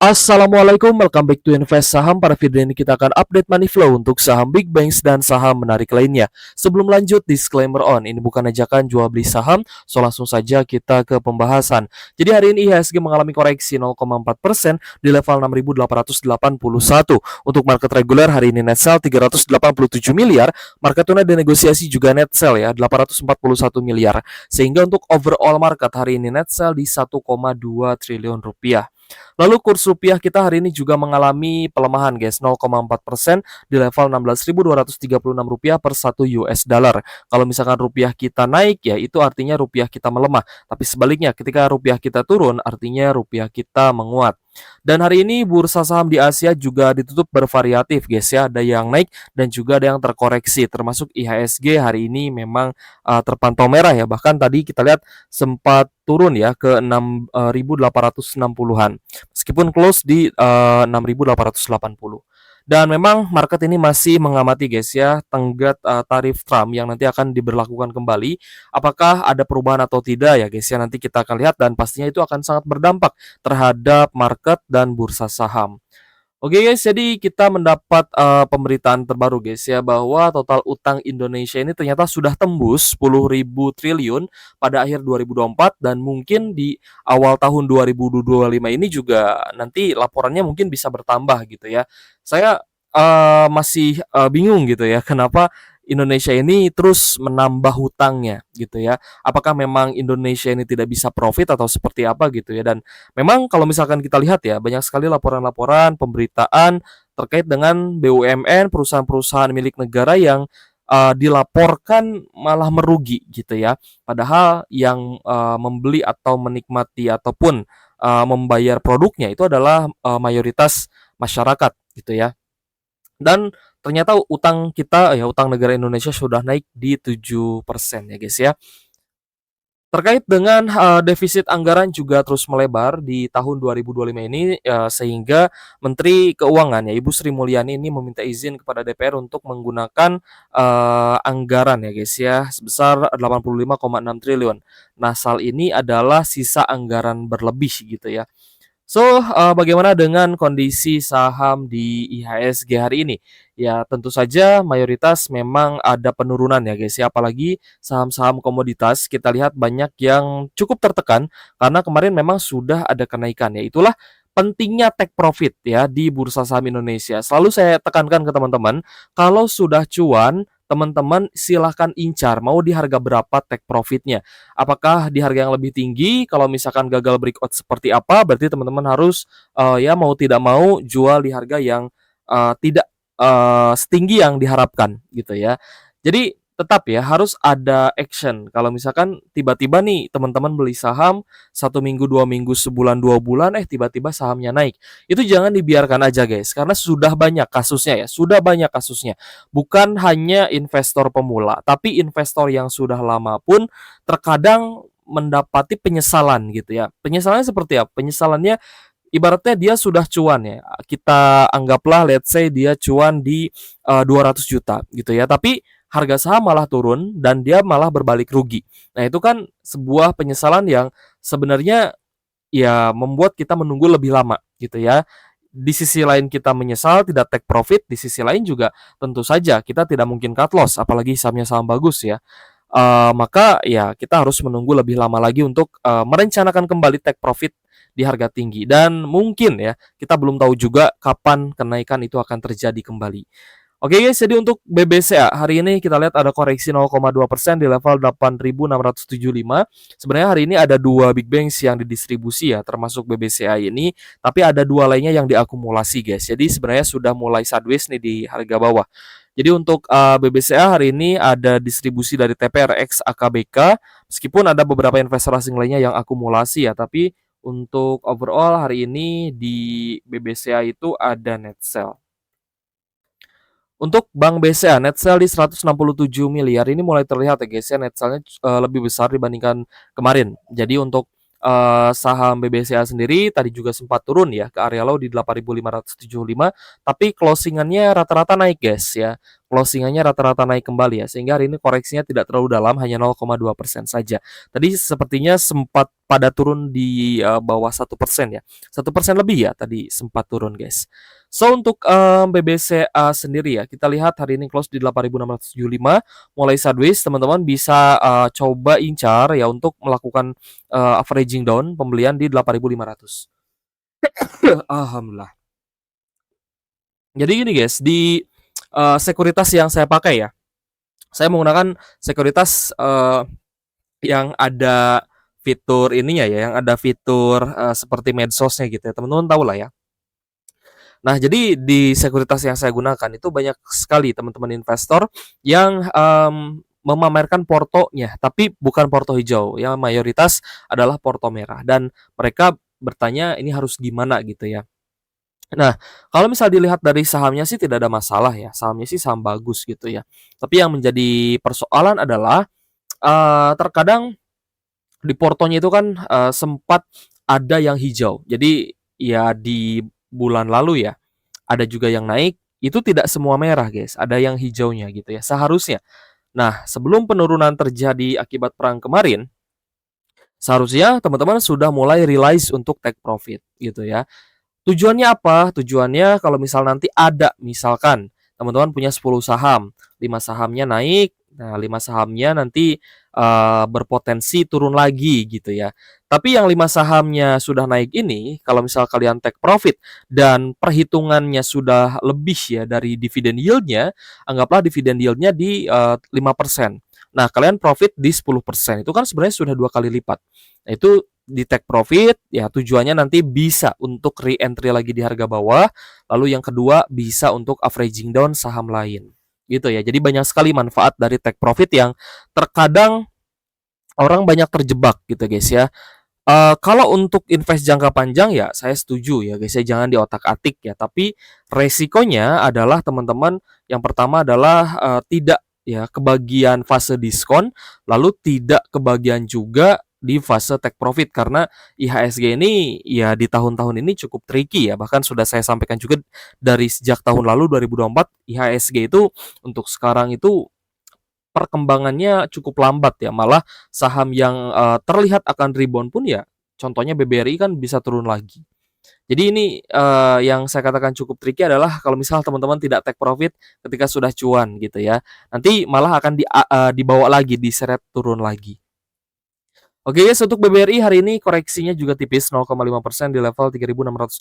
Assalamualaikum, welcome back to Invest Saham. Pada video ini kita akan update money flow untuk saham big banks dan saham menarik lainnya. Sebelum lanjut, disclaimer on, ini bukan ajakan jual beli saham, so langsung saja kita ke pembahasan. Jadi hari ini IHSG mengalami koreksi 0,4% di level 6.881. Untuk market reguler hari ini net sell 387 miliar, market tuna dinegosiasi juga net sell ya 841 miliar. Sehingga untuk overall market hari ini net sell di 1,2 triliun rupiah. Lalu kurs rupiah kita hari ini juga mengalami pelemahan guys, 0,4% di level 16.236 rupiah per 1 US dollar. Kalau misalkan rupiah kita naik ya itu artinya rupiah kita melemah. Tapi sebaliknya ketika rupiah kita turun artinya rupiah kita menguat. Dan hari ini bursa saham di Asia juga ditutup bervariatif guys ya, ada yang naik dan juga ada yang terkoreksi. Termasuk IHSG hari ini memang terpantau merah ya. Bahkan tadi kita lihat sempat turun ya ke 6.860-an. Meskipun close di 6.880. Dan memang market ini masih mengamati guys ya tenggat tarif Trump yang nanti akan diberlakukan kembali. Apakah ada perubahan atau tidak ya guys ya, nanti kita akan lihat dan pastinya itu akan sangat berdampak terhadap market dan bursa saham. Oke guys, jadi kita mendapat pemberitaan terbaru guys ya bahwa total utang Indonesia ini ternyata sudah tembus 10.000 triliun pada akhir 2024 dan mungkin di awal tahun 2025 ini juga nanti laporannya mungkin bisa bertambah gitu ya. Saya masih bingung gitu ya kenapa Indonesia ini terus menambah hutangnya gitu ya. Apakah memang Indonesia ini tidak bisa profit atau seperti apa gitu ya. Dan memang kalau misalkan kita lihat ya, banyak sekali laporan-laporan, pemberitaan terkait dengan BUMN, perusahaan-perusahaan milik negara yang dilaporkan malah merugi gitu ya. Padahal yang membeli atau menikmati ataupun membayar produknya itu adalah mayoritas masyarakat gitu ya. Dan ternyata utang kita ya utang negara Indonesia sudah naik di 7% ya guys ya. Terkait dengan defisit anggaran juga terus melebar di tahun 2025 ini sehingga Menteri Keuangan ya Ibu Sri Mulyani ini meminta izin kepada DPR untuk menggunakan anggaran ya guys ya sebesar 85,6 triliun. Nah, sal ini adalah sisa anggaran berlebih gitu ya. So, bagaimana dengan kondisi saham di IHSG hari ini? Ya, tentu saja mayoritas memang ada penurunan ya guys ya, apalagi saham-saham komoditas kita lihat banyak yang cukup tertekan karena kemarin memang sudah ada kenaikan ya. Itulah pentingnya take profit ya di bursa saham Indonesia. Selalu saya tekankan ke teman-teman, kalau sudah cuan, teman-teman silahkan incar mau di harga berapa take profitnya. Apakah di harga yang lebih tinggi? Kalau misalkan gagal breakout seperti apa? Berarti teman-teman harus ya mau tidak mau jual di harga yang tidak setinggi yang diharapkan gitu ya. Jadi tetap ya harus ada action. Kalau misalkan tiba-tiba nih teman-teman beli saham 1 minggu, 2 minggu, sebulan, 2 bulan, tiba-tiba sahamnya naik. Itu jangan dibiarkan aja guys, karena sudah banyak kasusnya ya, sudah banyak kasusnya. Bukan hanya investor pemula, tapi investor yang sudah lama pun terkadang mendapati penyesalan gitu ya. Penyesalannya seperti apa? Penyesalannya ibaratnya dia sudah cuan ya. Kita anggaplah let's say dia cuan di 200 juta gitu ya. Tapi harga saham malah turun dan dia malah berbalik rugi. Nah, itu kan sebuah penyesalan yang sebenarnya ya membuat kita menunggu lebih lama gitu ya. Di sisi lain kita menyesal tidak take profit, di sisi lain juga tentu saja kita tidak mungkin cut loss apalagi sahamnya saham bagus ya. Maka ya kita harus menunggu lebih lama lagi untuk merencanakan kembali take profit di harga tinggi dan mungkin ya kita belum tahu juga kapan kenaikan itu akan terjadi kembali. Oke guys, jadi untuk BBCA hari ini kita lihat ada koreksi 0,2% di level 8.675. Sebenarnya hari ini ada dua big banks yang didistribusi ya, termasuk BBCA ini, tapi ada dua lainnya yang diakumulasi guys. Jadi sebenarnya sudah mulai sideways nih di harga bawah. Jadi untuk BBCA hari ini ada distribusi dari TPRX AKBK, meskipun ada beberapa investor asing lainnya yang akumulasi ya, tapi untuk overall hari ini di BBCA itu ada net sell. Untuk Bank BCA net sell di 167 miliar ini mulai terlihat ya guys ya, net sell-nya lebih besar dibandingkan kemarin. Jadi untuk saham BBCA sendiri tadi juga sempat turun ya ke area low di 8.575, tapi closingannya rata-rata naik guys ya. Closingannya rata-rata naik kembali ya, sehingga hari ini koreksinya tidak terlalu dalam, hanya 0,2% saja. Tadi sepertinya sempat pada turun di bawah 1% ya, 1% lebih ya tadi sempat turun guys. So untuk BBCA sendiri ya, kita lihat hari ini close di 8.675, mulai sideways teman-teman bisa coba incar ya untuk melakukan averaging down pembelian di 8.500. Alhamdulillah. Jadi gini guys, di sekuritas yang saya pakai ya, saya menggunakan sekuritas yang ada fitur ininya ya, yang ada fitur seperti medsosnya gitu ya, teman-teman tahu lah ya. Nah, jadi di sekuritas yang saya gunakan itu banyak sekali teman-teman investor yang memamerkan portonya, tapi bukan porto hijau, yang mayoritas adalah porto merah dan mereka bertanya ini harus gimana gitu ya. Nah, kalau misal dilihat dari sahamnya sih tidak ada masalah ya, sahamnya sih saham bagus gitu ya. Tapi yang menjadi persoalan adalah terkadang di portonya itu kan sempat ada yang hijau. Jadi ya di bulan lalu ya ada juga yang naik, itu tidak semua merah guys, ada yang hijaunya gitu ya, seharusnya. Nah, sebelum penurunan terjadi akibat perang kemarin, seharusnya teman-teman sudah mulai realize untuk take profit gitu ya. Tujuannya apa? Tujuannya kalau misal nanti ada, misalkan teman-teman punya 10 saham, 5 sahamnya naik, nah 5 sahamnya nanti berpotensi turun lagi gitu ya. Tapi yang 5 sahamnya sudah naik ini, kalau misal kalian take profit dan perhitungannya sudah lebih ya dari dividen yield-nya, anggaplah dividen yield-nya di 5%. Nah, kalian profit di 10%. Itu kan sebenarnya sudah 2 kali lipat. Nah, itu di take profit ya tujuannya nanti bisa untuk re-entry lagi di harga bawah, lalu yang kedua bisa untuk averaging down saham lain gitu ya. Jadi banyak sekali manfaat dari take profit yang terkadang orang banyak terjebak gitu guys ya. Kalau untuk invest jangka panjang ya saya setuju ya guys ya, jangan diotak-atik ya, tapi resikonya adalah teman-teman yang pertama adalah tidak ya kebagian fase diskon, lalu tidak kebagian juga di fase take profit karena IHSG ini ya di tahun-tahun ini cukup tricky ya, bahkan sudah saya sampaikan juga dari sejak tahun lalu 2024 IHSG itu untuk sekarang itu perkembangannya cukup lambat ya, malah saham yang terlihat akan rebound pun ya contohnya BBRI kan bisa turun lagi. Jadi ini yang saya katakan cukup tricky adalah kalau misal teman-teman tidak take profit ketika sudah cuan gitu ya, nanti malah akan dibawa lagi, diseret turun lagi. Oke guys, untuk BBRI hari ini koreksinya juga tipis 0,5% di level 3.680.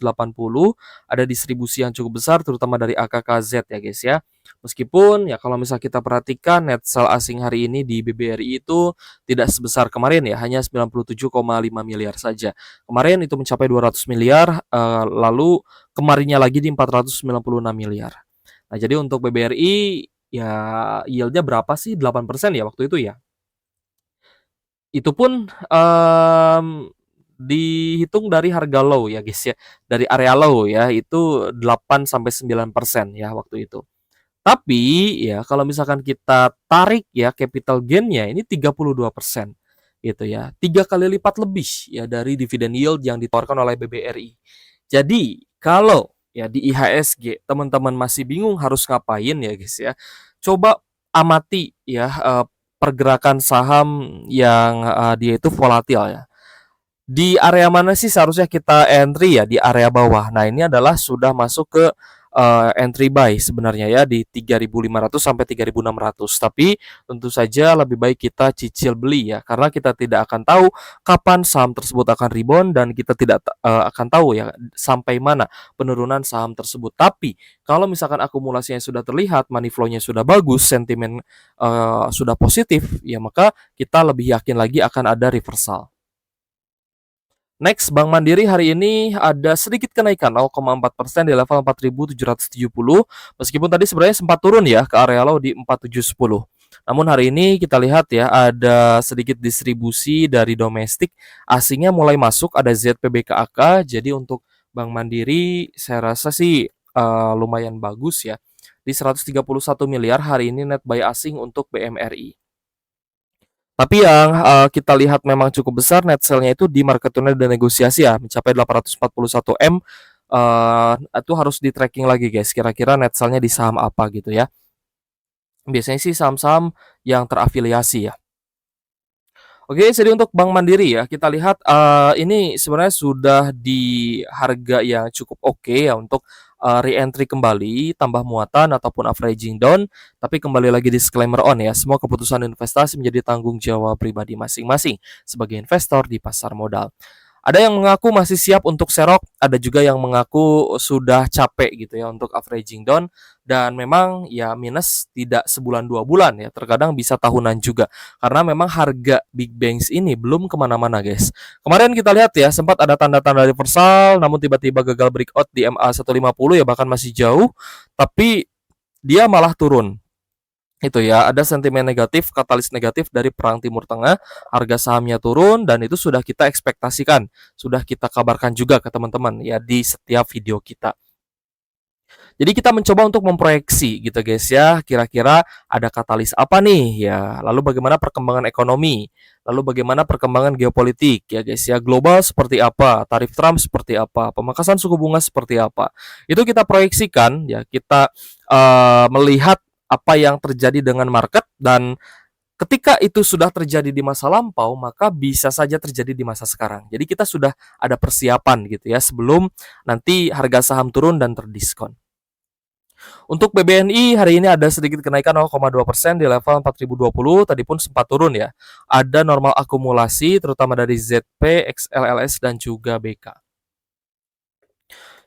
Ada distribusi yang cukup besar terutama dari AKKZ ya guys ya. Meskipun ya kalau misal kita perhatikan net sell asing hari ini di BBRI itu tidak sebesar kemarin ya, hanya 97,5 miliar saja. Kemarin itu mencapai 200 miliar, lalu kemarinnya lagi di 496 miliar. Nah, jadi untuk BBRI ya yield-nya berapa sih? 8% ya waktu itu ya. Itu pun, dihitung dari harga low ya guys ya, dari area low ya, itu 8 sampai 9% ya waktu itu. Tapi ya kalau misalkan kita tarik ya capital gain-nya ini 32% gitu ya, 3 kali lipat lebih ya dari dividen yield yang ditawarkan oleh BBRI. Jadi kalau ya di IHSG teman-teman masih bingung harus ngapain ya guys ya, coba amati ya, pergerakan saham yang dia itu volatil ya. Di area mana sih seharusnya kita entry ya? Di area bawah. Nah, ini adalah sudah masuk ke entry buy sebenarnya ya di 3.500 sampai 3.600. Tapi tentu saja lebih baik kita cicil beli ya karena kita tidak akan tahu kapan saham tersebut akan rebound dan kita tidak akan tahu ya sampai mana penurunan saham tersebut. Tapi kalau misalkan akumulasinya sudah terlihat, money flow-nya sudah bagus, sentimen sudah positif, ya maka kita lebih yakin lagi akan ada reversal. Next, Bank Mandiri hari ini ada sedikit kenaikan 0,4% di level 4.770, meskipun tadi sebenarnya sempat turun ya ke area low di 4.710. Namun hari ini kita lihat ya ada sedikit distribusi dari domestik, asingnya mulai masuk, ada ZPBKAK. Jadi untuk Bank Mandiri saya rasa sih lumayan bagus ya. Di 131 miliar hari ini net buy asing untuk BMRI. Tapi yang, kita lihat memang cukup besar net sale-nya itu di market tuna dan negosiasi ya, mencapai 841 M, itu harus di-tracking lagi guys, kira-kira net sale-nya di saham apa gitu ya. Biasanya sih saham-saham yang terafiliasi ya. Oke, jadi untuk Bank Mandiri ya, kita lihat, ini sebenarnya sudah di harga yang cukup oke ya untuk, re-entry kembali, tambah muatan ataupun averaging down, tapi kembali lagi disclaimer on ya, semua keputusan investasi menjadi tanggung jawab pribadi masing-masing sebagai investor di pasar modal. Ada yang mengaku masih siap untuk serok, ada juga yang mengaku sudah capek gitu ya untuk averaging down dan memang ya minus tidak sebulan 2 bulan ya, terkadang bisa tahunan juga karena memang harga Big Banks ini belum kemana-mana guys. Kemarin kita lihat ya sempat ada tanda-tanda reversal namun tiba-tiba gagal breakout di MA 150 ya bahkan masih jauh tapi dia malah turun itu ya, ada sentimen negatif, katalis negatif dari perang Timur Tengah, harga sahamnya turun dan itu sudah kita ekspektasikan, sudah kita kabarkan juga ke teman-teman ya di setiap video kita. Jadi kita mencoba untuk memproyeksi gitu guys ya, kira-kira ada katalis apa nih ya, lalu bagaimana perkembangan ekonomi, lalu bagaimana perkembangan geopolitik ya guys ya, global seperti apa, tarif Trump seperti apa, pemangkasan suku bunga seperti apa. Itu kita proyeksikan ya, kita melihat apa yang terjadi dengan market dan ketika itu sudah terjadi di masa lampau, maka bisa saja terjadi di masa sekarang. Jadi kita sudah ada persiapan gitu ya sebelum nanti harga saham turun dan terdiskon. Untuk BBNI hari ini ada sedikit kenaikan 0,2% di level 4020, tadi pun sempat turun ya. Ada normal akumulasi terutama dari ZP, XLLS dan juga BK.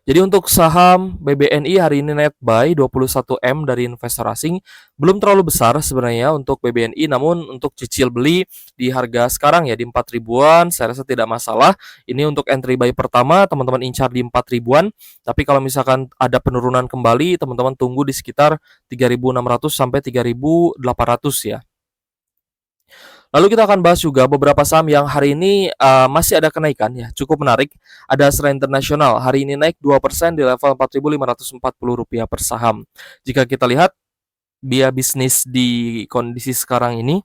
Jadi untuk saham BBNI hari ini net buy 21 M dari investor asing belum terlalu besar sebenarnya untuk BBNI, namun untuk cicil beli di harga sekarang ya di 4 ribuan saya rasa tidak masalah. Ini untuk entry buy pertama teman-teman incar di 4 ribuan, tapi kalau misalkan ada penurunan kembali teman-teman tunggu di sekitar 3.600 sampai 3.800 ya. Lalu kita akan bahas juga beberapa saham yang hari ini masih ada kenaikan ya, cukup menarik. Ada Astra International, hari ini naik 2% di level Rp4.540 per saham. Jika kita lihat biaya bisnis di kondisi sekarang ini,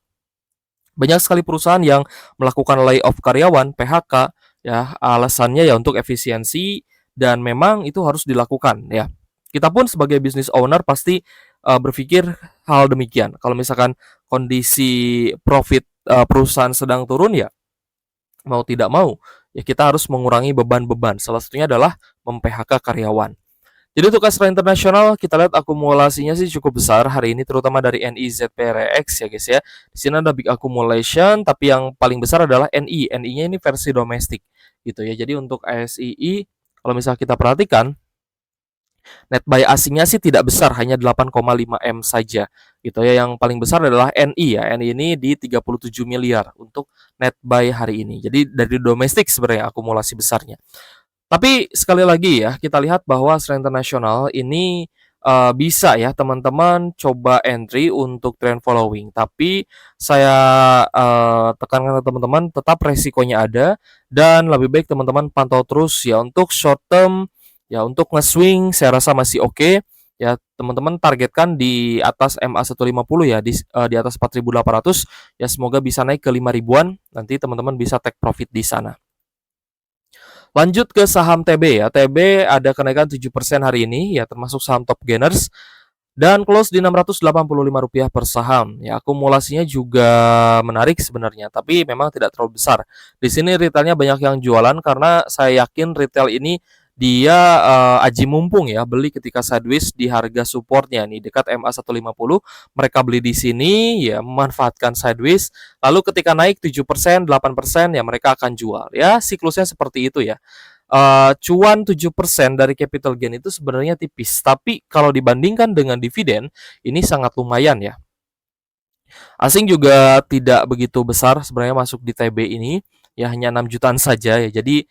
banyak sekali perusahaan yang melakukan layoff karyawan, PHK, ya alasannya ya untuk efisiensi dan memang itu harus dilakukan ya. Kita pun sebagai business owner pasti berpikir hal demikian. Kalau misalkan kondisi profit perusahaan sedang turun ya mau tidak mau ya kita harus mengurangi beban-beban. Salah satunya adalah mem-PHK karyawan. Jadi untuk Astra International kita lihat akumulasinya sih cukup besar hari ini terutama dari NIZPRX ya guys ya. Di sini ada big accumulation tapi yang paling besar adalah NI. NI-nya ini versi domestik gitu ya. Jadi untuk ASII kalau misalnya kita perhatikan net buy asingnya sih tidak besar, hanya 8,5 M saja gitu ya. Yang paling besar adalah NI ya. NI ini di 37 miliar untuk net buy hari ini. Jadi dari domestik sebenarnya akumulasi besarnya. Tapi sekali lagi ya, kita lihat bahwa Astra International ini bisa ya teman-teman coba entry untuk trend following. Tapi saya tekankan ke teman-teman tetap resikonya ada dan lebih baik teman-teman pantau terus ya untuk short term ya untuk nge-swing saya rasa masih oke. Ya, teman-teman targetkan di atas MA 150 ya di atas 4.800 ya semoga bisa naik ke 5 ribuan. Nanti teman-teman bisa take profit di sana. Lanjut ke saham TB ya. TB ada kenaikan 7% hari ini ya termasuk saham top gainers dan close di Rp685 per saham. Ya, akumulasinya juga menarik sebenarnya, tapi memang tidak terlalu besar. Di sini retailnya banyak yang jualan karena saya yakin retail ini dia aji mumpung ya, beli ketika sideways di harga supportnya nih dekat MA 150. Mereka beli di sini ya memanfaatkan sideways, lalu ketika naik 7%, 8% ya mereka akan jual. Ya, siklusnya seperti itu ya. Cuan 7% dari capital gain itu sebenarnya tipis, tapi kalau dibandingkan dengan dividen ini sangat lumayan ya. Asing juga tidak begitu besar sebenarnya masuk di TB ini, ya hanya 6 jutaan saja ya. Jadi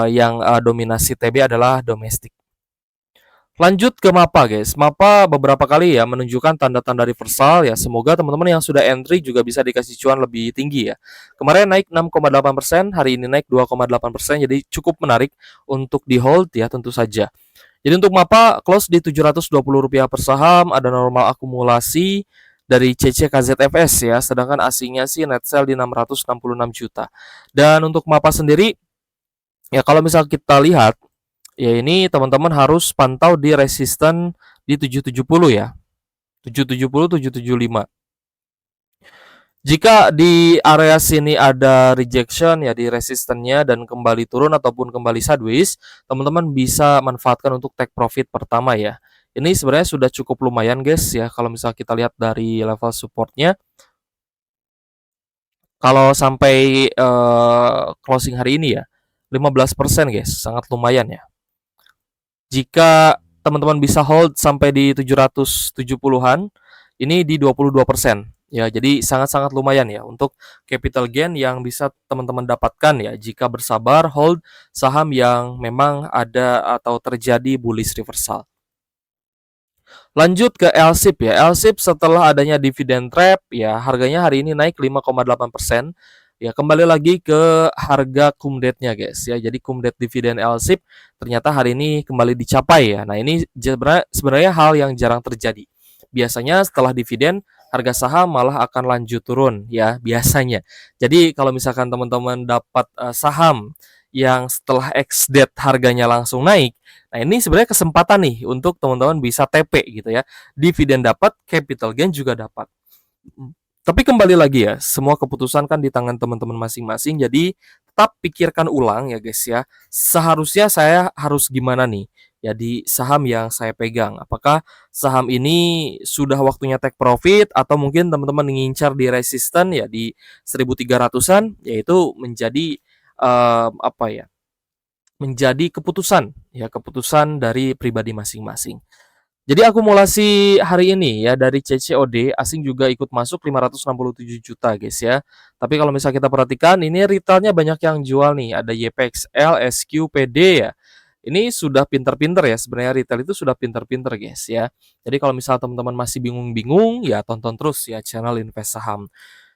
yang dominasi TB adalah domestik. Lanjut ke MAPA guys. MAPA beberapa kali ya menunjukkan tanda-tanda reversal ya. Semoga teman-teman yang sudah entry juga bisa dikasih cuan lebih tinggi ya. Kemarin naik 6,8%, hari ini naik 2,8%. Jadi cukup menarik untuk di hold ya tentu saja. Jadi untuk MAPA close di Rp720 per saham, ada normal akumulasi dari CCKZFS ya, sedangkan asingnya sih net sale di 666 juta. Dan untuk MAPA sendiri, ya kalau misal kita lihat, ya ini teman-teman harus pantau di resisten di 770 ya. 770, 775. Jika di area sini ada rejection ya di resistennya dan kembali turun ataupun kembali sideways, teman-teman bisa manfaatkan untuk take profit pertama ya. Ini sebenarnya sudah cukup lumayan guys ya kalau misal kita lihat dari level supportnya. Kalau sampai closing hari ini ya 15% guys, sangat lumayan ya. Jika teman-teman bisa hold sampai di 770-an, ini di 22%. Ya, jadi sangat-sangat lumayan ya untuk capital gain yang bisa teman-teman dapatkan ya jika bersabar hold saham yang memang ada atau terjadi bullish reversal. Lanjut ke LSIP ya. LSIP setelah adanya dividend trap ya harganya hari ini naik 5,8%. Ya, kembali lagi ke harga kumdate-nya guys ya. Jadi kumdate dividen LSIP ternyata hari ini kembali dicapai ya. Nah, ini sebenarnya hal yang jarang terjadi. Biasanya setelah dividen harga saham malah akan lanjut turun ya biasanya. Jadi kalau misalkan teman-teman dapat saham yang setelah ex date harganya langsung naik, nah ini sebenarnya kesempatan nih untuk teman-teman bisa TP gitu ya. Dividen dapat, capital gain juga dapat. Tapi kembali lagi ya, semua keputusan kan di tangan teman-teman masing-masing. Jadi tetap pikirkan ulang ya guys ya. Seharusnya saya harus gimana nih? Ya di saham yang saya pegang. Apakah saham ini sudah waktunya take profit atau mungkin teman-teman ngincar di resisten ya di 1300-an yaitu menjadi apa ya? Menjadi keputusan dari pribadi masing-masing. Jadi akumulasi hari ini ya dari CCOD asing juga ikut masuk 567 juta guys ya. Tapi kalau misalnya kita perhatikan ini retailnya banyak yang jual nih. Ada YPXL, SQ, PD ya. Ini sudah pinter-pinter ya sebenarnya retail itu sudah pinter-pinter guys ya. Jadi kalau misalnya teman-teman masih bingung-bingung ya tonton terus ya channel Invest Saham.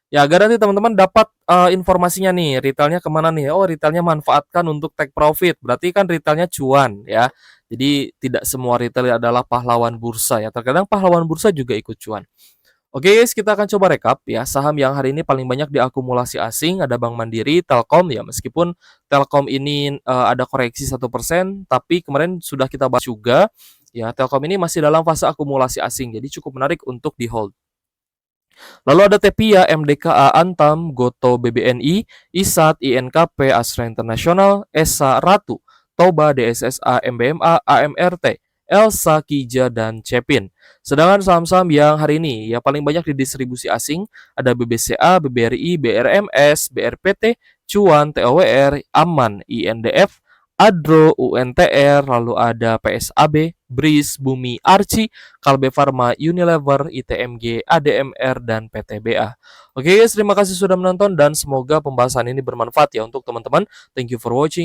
Ya agar nanti teman-teman dapat informasinya nih, retailnya kemana nih? Oh, retailnya manfaatkan untuk take profit. Berarti kan retailnya cuan ya. Jadi tidak semua retail adalah pahlawan bursa ya. Terkadang pahlawan bursa juga ikut cuan. Oke guys, kita akan coba rekap ya. Saham yang hari ini paling banyak diakumulasi asing ada Bank Mandiri, Telkom ya. Meskipun Telkom ini ada koreksi 1%, tapi kemarin sudah kita bahas juga ya. Telkom ini masih dalam fase akumulasi asing. Jadi cukup menarik untuk di hold. Lalu ada Tepia, MDKA, Antam, Goto, BBNI, ISAT, INKP, Astra Internasional, ESA, Ratu, Toba, DSSA, MBMA, AMRT, Elsa, Kija, dan Cepin. Sedangkan saham-saham yang hari ini ya paling banyak didistribusi asing ada BBCA, BBRI, BRMS, BRPT, Cuan, TOWR, Aman, INDF, Adro, UNTR, lalu ada PSAB, BRIS, Bumi, Arci, Kalbe Farma, Unilever, ITMG, ADMR, dan PTBA. Oke guys, terima kasih sudah menonton dan semoga pembahasan ini bermanfaat ya untuk teman-teman. Thank you for watching.